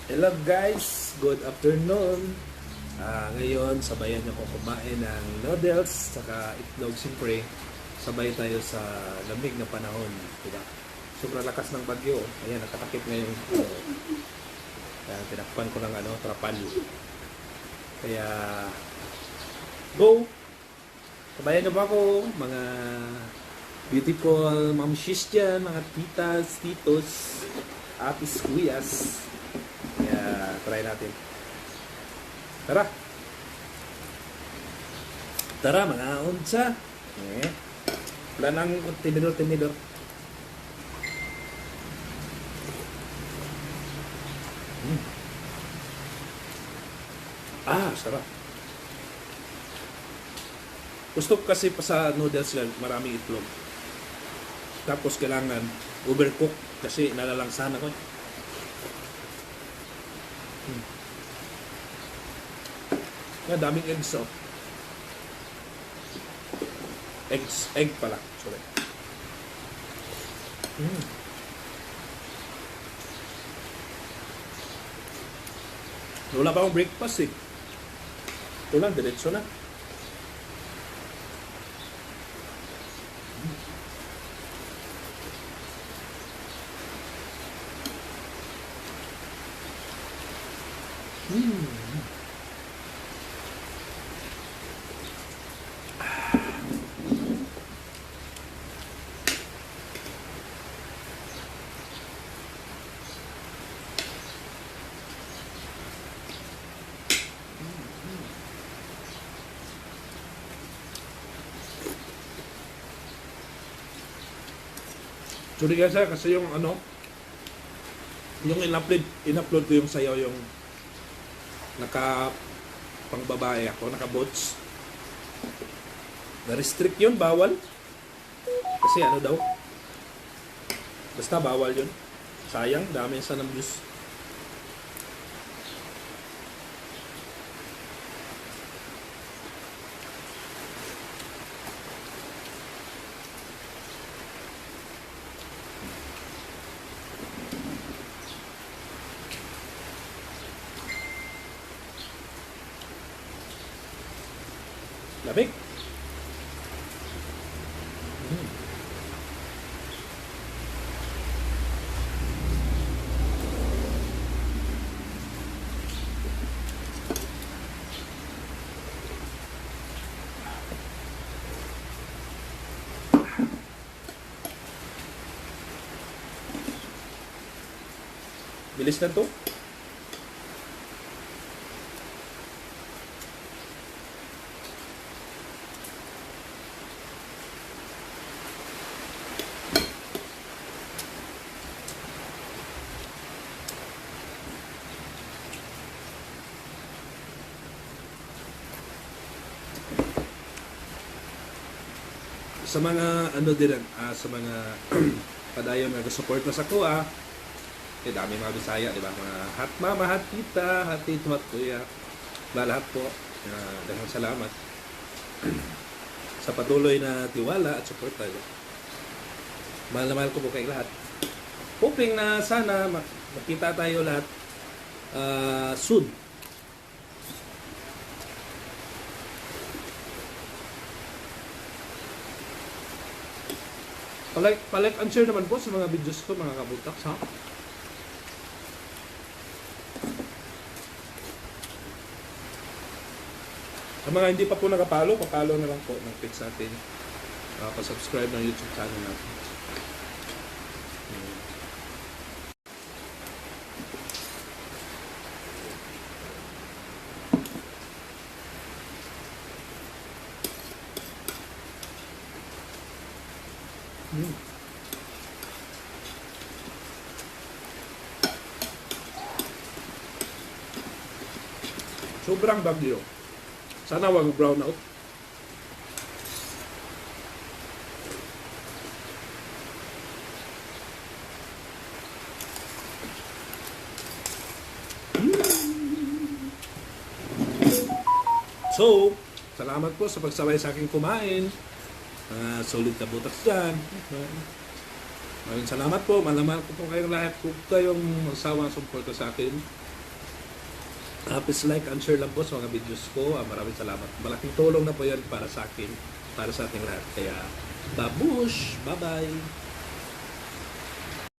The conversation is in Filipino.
Hello guys, good afternoon. Ngayon, sabayan niyo ko kumain ng noodles, saka itlog. Siyempre, sabay tayo sa lamig na panahon. Diba? Sobrang lakas ng bagyo. Ayan, nakatakip ngayon. Ayan, tinakpan ko ng trapal. Kaya, go! Sabayan niyo ba ako, mga beautiful mamshis dyan, mga titas, titos, atis, kuyas. Kaya, try natin. Tara! Tara mga unsa! Wala nang tinidor-tinidor. Sarap. Gusto ko kasi pa sa noodles yan, maraming itlog. Tapos kailangan overcook kasi nalalangsahan ako. Nga, daming eggs, oh. Egg pala. Sorry. Wala pa akong breakfast, eh. Ito lang, diretso na. Sorry guys, kasi yung yung in-upload ko yung sayaw, yung naka pang babae ako, naka bots. Na-restrict yun, bawal. Kasi daw, basta bawal yun. Sayang, dami sa views. Lamig. Bilis na to. Sa mga sa mga padayon nga suporta sa kuha, dami mga Bisaya, di ba? Mga hat mama, hat tita, hat tito, hat kuya. Lahat po. Daghang salamat sa patuloy na tiwala at suporta. Mahal na mahal ko po kay lahat. Hoping na sana makita tayo lahat soon. Palike and share naman po sa mga videos ko, mga kabutaks, ha? Sa mga hindi pa po nakapalo, papalo na lang po ng page natin. Pa-subscribe ng YouTube channel natin. Sobrang bagyo. Sana wag brown out. So, salamat po sa pagsabay sa akin kumain. Solid na butas dyan. Maraming salamat po. Malaman ko po kayong lahat kung kayong magsawang suporta sa akin. Please like and share lang po sa mga videos ko. Maraming salamat. Malaking tulong na po yan para sa akin, para sa ating lahat. Kaya, babush! Bye-bye!